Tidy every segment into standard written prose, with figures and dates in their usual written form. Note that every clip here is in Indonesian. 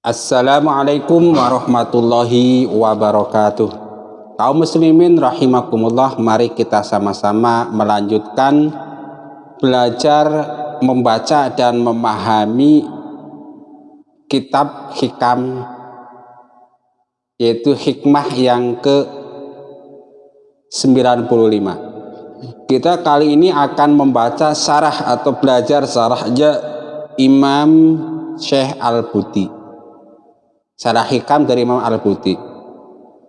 Assalamualaikum warahmatullahi wabarakatuh. Kaum muslimin rahimakumullah, mari kita sama-sama melanjutkan belajar membaca dan memahami kitab hikam, yaitu hikmah yang ke-95. Kita kali ini akan membaca syarah atau belajar syarahnya Imam Syekh Al-Buti, syarah hikam dari Imam Al-Buti.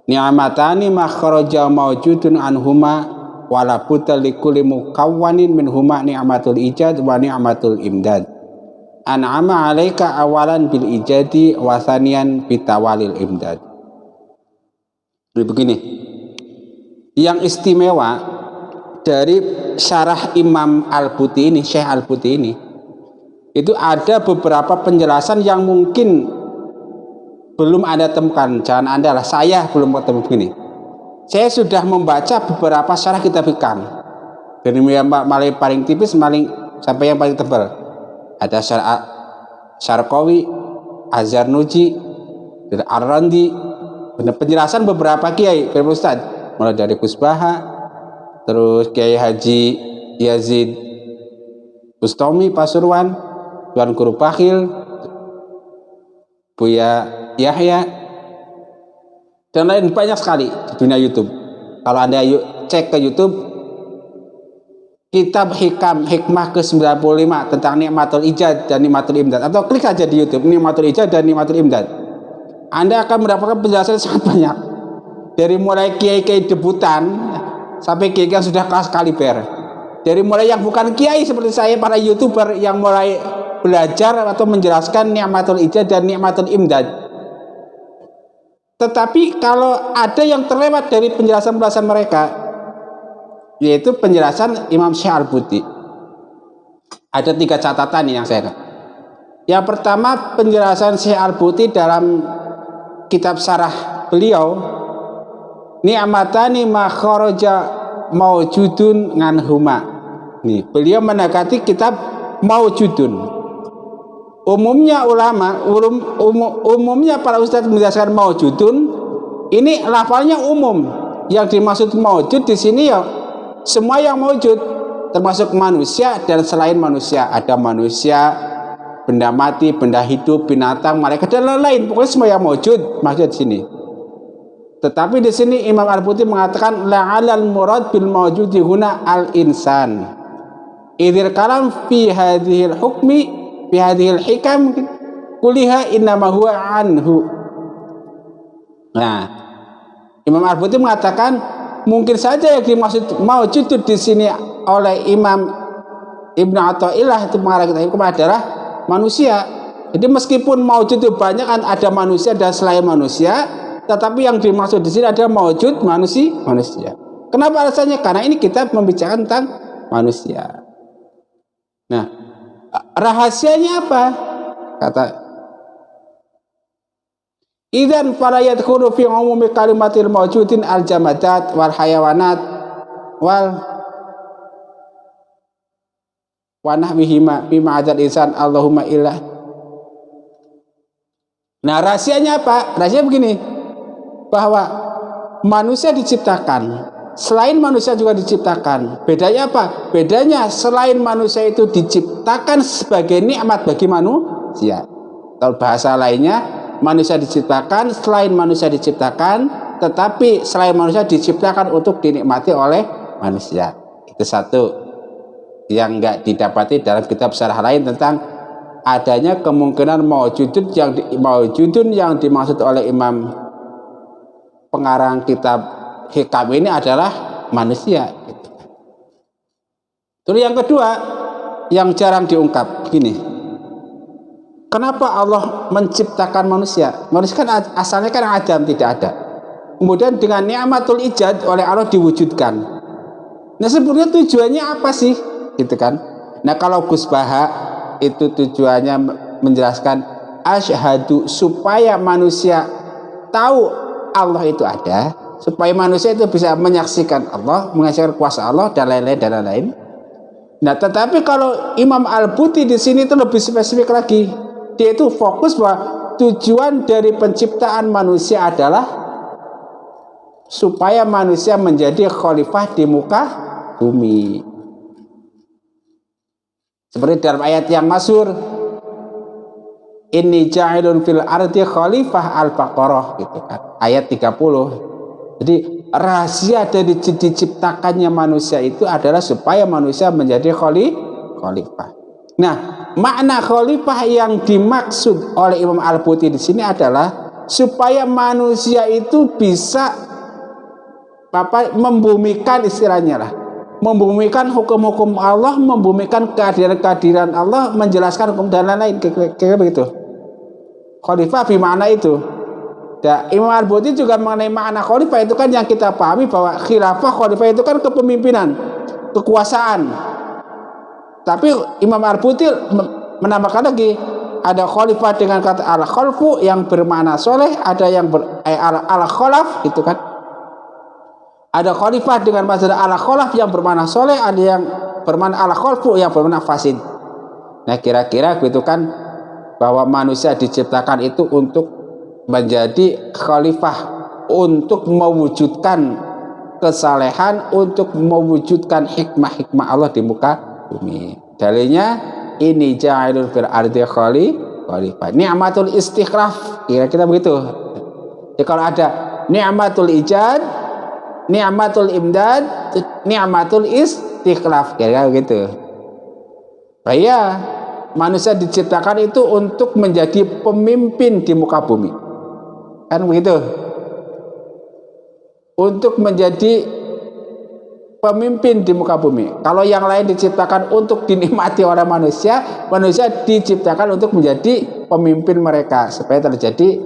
Ni'matani makhraja mawjudun anhuma wala budda likulli mukawwanin minhuma ni'matul ijad wa ni'matul imdad. An'ama 'alaika awalan bil ijadi wa thaniyan bitawalil imdad. Jadi begini, yang istimewa dari syarah Imam Al-Buti ini, Syekh Al-Buti ini, itu ada beberapa penjelasan yang mungkin belum Anda temukan. Jangan Anda lah, saya belum ketemu begini. Saya sudah membaca beberapa syarah kitab hikam, dari mulai paling tipis sampai yang paling tebal. Ada syarah Syarqawi, Az-Zarnuji, Ar-Randi, penjelasan beberapa kiai, beberapa ustaz, mulai dari Gus Baha, terus Kiai Haji Yazid Bustami Pasuruan, Tuan Guru Bakhil, Buya Yahya, dan lain banyak sekali di dunia YouTube. Kalau Anda cek ke YouTube kitab hikam hikmah ke-95 tentang nikmatul ijad dan nikmatul imdad, atau klik aja di YouTube nikmatul ijad dan nikmatul imdad, Anda akan mendapatkan penjelasan sangat banyak, dari mulai kiai-kiai debutan sampai kiai yang sudah kelas kaliber, dari mulai yang bukan kiai seperti saya, para YouTuber yang mulai belajar atau menjelaskan nikmatul ijad dan nikmatul imdad. Tetapi kalau ada yang terlewat dari penjelasan-penjelasan mereka, yaitu penjelasan Imam Syekh Al-Buti, ada 3 catatan yang saya ingat. Yang pertama, penjelasan Syekh Al-Buti dalam kitab syarah beliau, ni'matani ma kharaja mawjudun nganhuma. Nih, beliau mendekati kitab mawjudun. Umumnya ulama, umumnya para ustadz menjelaskan mawjudun, ini lafalnya umum. Yang dimaksud mawjud di sini ya semua yang mawjud, termasuk manusia dan selain manusia. Ada manusia, benda mati, benda hidup, binatang, malaikat dan lain-lain. Pokoknya semua yang mawjud maksud di sini. Tetapi di sini Imam Al-Buti mengatakan la'alal murad bil mawjudi huna al-insan. Idzal kalam fi hadhil hukmi fi hadhil hikam kuliha innama huwa anhu. Nah, Imam Al-Buti mengatakan mungkin saja yang dimaksud mawjud di sini oleh Imam Ibnu Athaillah itu mengarah kita hukum adalah manusia. Jadi meskipun mawjud itu banyak, kan ada manusia dan selain manusia, tetapi yang dimaksud di sini adalah mawjud manusia. Kenapa alasannya? Karena ini kita membicarakan tentang manusia. Nah, rahasianya apa? Kata idzan fala yadkhulu fi umumi kalimatil mawjudin al jamadat wal hayawanat wal wa nahwihima bima adzal insan Allahumma illah. Nah, rahasianya apa? Rahasianya begini, bahwa manusia diciptakan, selain manusia juga diciptakan. Bedanya apa? Bedanya selain manusia itu diciptakan sebagai nikmat bagi manusia. Kalau bahasa lainnya, manusia diciptakan, selain manusia diciptakan, tetapi selain manusia diciptakan untuk dinikmati oleh manusia. Itu satu yang enggak didapati dalam kitab syarah lain tentang adanya kemungkinan mawjudun yang dimaksud oleh Imam pengarang kitab hikam ini adalah manusia. Terus yang kedua yang jarang diungkap, gini, kenapa Allah menciptakan manusia? Manusia kan asalnya kan adam, tidak ada. Kemudian dengan ni'matul ijad oleh Allah diwujudkan. Nah, sebenarnya tujuannya apa sih? Gitu kan. Nah, kalau Gus Baha itu tujuannya menjelaskan asyhadu, supaya manusia tahu Allah itu ada, supaya manusia itu bisa menyaksikan Allah, menyaksikan kuasa Allah dan lain-lain. Nah, tetapi kalau Imam Al-Buti di sini itu lebih spesifik lagi. Dia itu fokus bahwa tujuan dari penciptaan manusia adalah supaya manusia menjadi khalifah di muka bumi. Seperti dalam ayat yang masyhur, inni ja'ilun fil ardi khalifah al-Baqarah gitu kan. Ayat 30. Jadi rahasia dari diciptakannya manusia itu adalah supaya manusia menjadi khalifah. Nah, makna khalifah yang dimaksud oleh Imam Al-Buti di sini adalah supaya manusia itu bisa membumikan, istilahnya lah, membumikan hukum-hukum Allah, membumikan kehadiran-kehadiran Allah, menjelaskan hukum dan lain-lain, kira-kira begitu. Khalifah bermakna itu. Dan Imam Al-Buti juga mengenai makna khalifah itu kan yang kita pahami bahwa khilafah, khalifah itu kan kepemimpinan, kekuasaan. Tapi Imam Al-Buti menambahkan lagi, ada khalifah dengan kata al-khalfu yang bermakna soleh, ada yang al-khalaf gitu kan. Ada khalifah dengan maksud al-khalaf yang bermakna soleh, ada yang bermakna al-khalfu yang bermakna fasid. Nah, kira-kira gitu kan, bahwa manusia diciptakan itu untuk menjadi khalifah, untuk mewujudkan kesalehan, untuk mewujudkan hikmah-hikmah Allah di muka bumi. Dalilnya ini ja'ilul fil ardi khalifah. Ni'matul istikhlaf, kira-kira begitu. Jadi kalau ada ni'matul ijad, ni'matul imdad, ni'matul istikhlaf, kira-kira begitu. Bahaya manusia diciptakan itu untuk menjadi pemimpin di muka bumi, kan begitu, untuk menjadi pemimpin di muka bumi. Kalau yang lain diciptakan untuk dinikmati oleh manusia, manusia diciptakan untuk menjadi pemimpin mereka supaya terjadi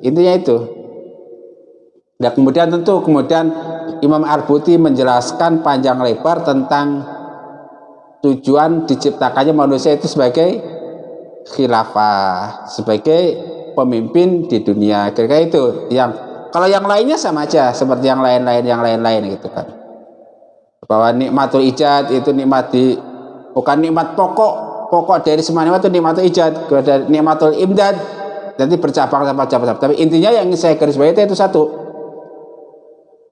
intinya itu. Dan kemudian Imam Al-Buti menjelaskan panjang lebar tentang tujuan diciptakannya manusia itu sebagai khilafah, sebagai pemimpin di dunia. Kira-kira itu. Yang kalau yang lainnya sama aja seperti yang lain gitu kan. Bahwa nikmatul ijad itu bukan nikmat pokok dari semua nikmat itu nikmatul ijad. Ada nikmatul imdad, nanti bercabang-cabang. Tapi intinya yang saya garis bawahi itu satu.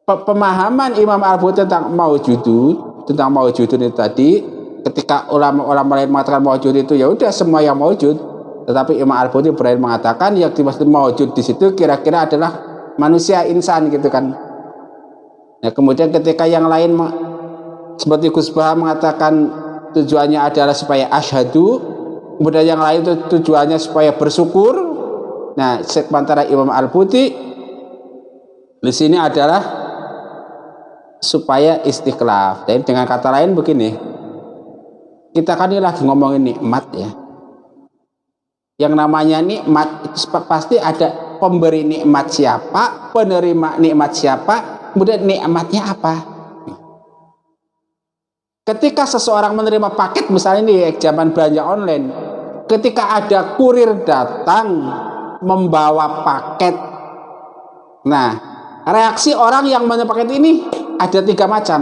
Pemahaman Imam Al-Buti tentang maujudun itu tadi, ketika ulama-ulama lain mengatakan maujud itu ya udah semua yang maujud, tetapi Imam Al-Buti berani mengatakan yang dimaksud maujud di situ kira-kira adalah manusia, insan gitu kan. Nah, kemudian ketika yang lain seperti Gus Baha mengatakan tujuannya adalah supaya asyhadu, kemudian yang lain itu tujuannya supaya bersyukur. Nah, sementara Imam Al-Buti di sini adalah supaya istikhlaf. Jadi dengan kata lain begini, kita kan ini lagi ngomongin nikmat ya. Yang namanya nikmat itu pasti ada pemberi nikmat siapa, penerima nikmat siapa, kemudian nikmatnya apa. Ketika seseorang menerima paket, misalnya di zaman belanja online, ketika ada kurir datang membawa paket, nah reaksi orang yang menerima paket ini ada 3 macam.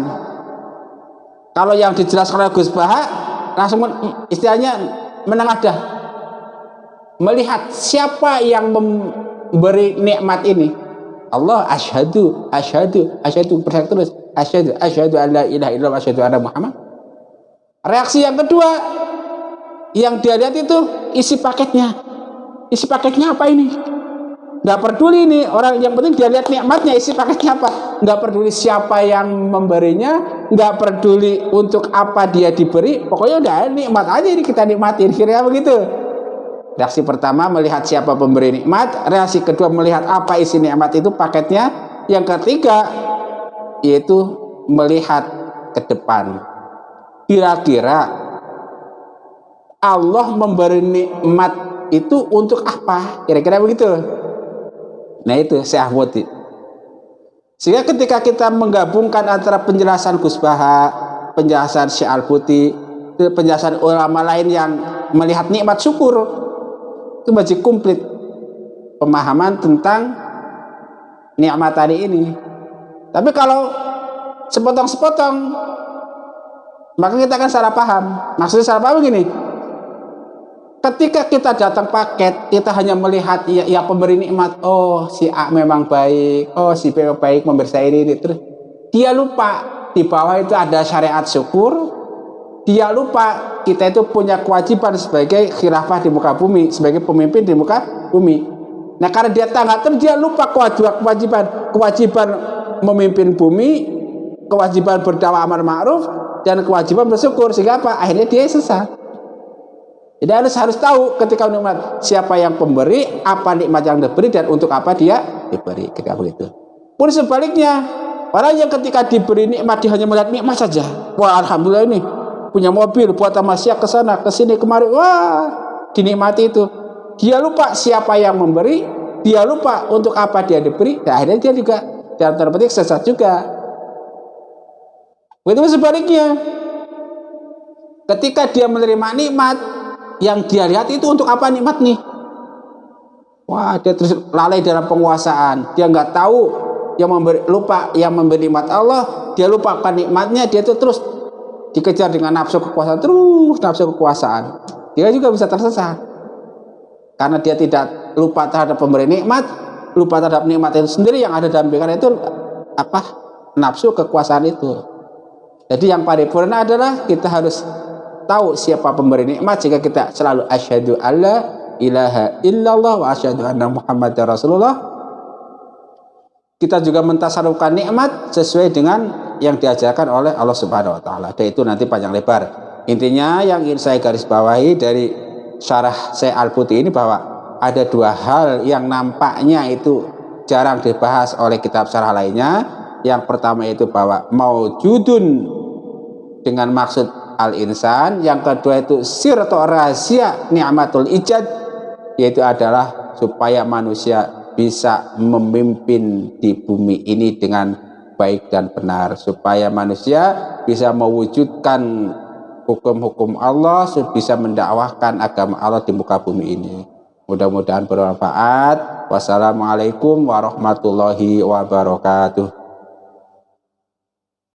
Kalau yang dijelaskan oleh Gus Baha langsung istilahnya menengadah, melihat siapa yang memberi nikmat ini. Allah, asyhadu berkata terus, asyhadu an la ilaha illallah, asyhadu anna Muhammad. Reaksi yang kedua yang dia lihat itu isi paketnya. Isi paketnya apa ini? Nggak peduli nih orang, yang penting dia lihat nikmatnya, isi paketnya apa. Nggak peduli siapa yang memberinya, nggak peduli untuk apa dia diberi, pokoknya udah nikmat aja ini kita nikmatin, kira-kira begitu. Reaksi pertama melihat siapa pemberi nikmat, reaksi kedua melihat apa isi nikmat itu paketnya, yang ketiga yaitu melihat ke depan. Kira-kira Allah memberi nikmat itu untuk apa? Kira-kira begitu. Nah itu Syekh Al-Buti. Sehingga ketika kita menggabungkan antara penjelasan Gus Baha, penjelasan Syekh Al-Buti, penjelasan ulama lain yang melihat nikmat syukur, itu masih komplit pemahaman tentang nikmat tadi ini. Tapi kalau sepotong-sepotong, maka kita akan salah paham. Maksudnya salah paham begini, Ketika kita datang paket, kita hanya melihat ya pemberi nikmat, oh si A memang baik, oh si B baik memberi saya ini, terus dia lupa di bawah itu ada syariat syukur, dia lupa kita itu punya kewajiban sebagai khilafah di muka bumi, sebagai pemimpin di muka bumi. Nah karena dia tanggal terus dia lupa kewajiban memimpin bumi, kewajiban berdakwah amar ma'ruf, dan kewajiban bersyukur, sehingga apa? Akhirnya dia sesat. Jadi harus tahu ketika nikmat siapa yang pemberi, apa nikmat yang diberi, dan untuk apa dia diberi, ketika begitu. Pun sebaliknya, orang yang ketika diberi nikmat dia hanya melihat nikmat saja. Wah alhamdulillah ini punya mobil, buat tamasya ke sana ke sini kemari, wah dinikmati itu. Dia lupa siapa yang memberi, dia lupa untuk apa dia diberi, dan akhirnya dia juga dalam tanda petik sesat juga. Begitu sebaliknya, ketika dia menerima nikmat, yang dia lihat itu untuk apa nikmat nih? Wah, dia terus lalai dalam penguasaan. Dia nggak tahu yang memberi, lupa yang memberi nikmat Allah. Dia lupakan nikmatnya. Dia itu terus dikejar dengan nafsu kekuasaan, terus nafsu kekuasaan. Dia juga bisa tersesat karena dia tidak lupa terhadap pemberi nikmat, lupa terhadap nikmat itu sendiri yang ada dalam pikiran itu apa? Nafsu kekuasaan itu. Jadi yang paripurna adalah kita harus tahu siapa pemberi nikmat, jika kita selalu asyhadu alla ilaha illallah wa asyhadu anna muhammadar rasulullah. Kita juga mentasarufkan nikmat sesuai dengan yang diajarkan oleh Allah Subhanahu wa taala. Dan itu nanti panjang lebar. Intinya yang ingin saya garis bawahi dari syarah Syekh Al-Buti ini, bahwa ada dua hal yang nampaknya itu jarang dibahas oleh kitab syarah lainnya. Yang pertama itu bahwa maujudun dengan maksud al-insan, yang kedua itu sir atau rahasia ni'matul ijad, yaitu adalah supaya manusia bisa memimpin di bumi ini dengan baik dan benar, supaya manusia bisa mewujudkan hukum-hukum Allah, bisa mendakwahkan agama Allah di muka bumi ini. Mudah-mudahan bermanfaat. Wassalamualaikum warahmatullahi wabarakatuh.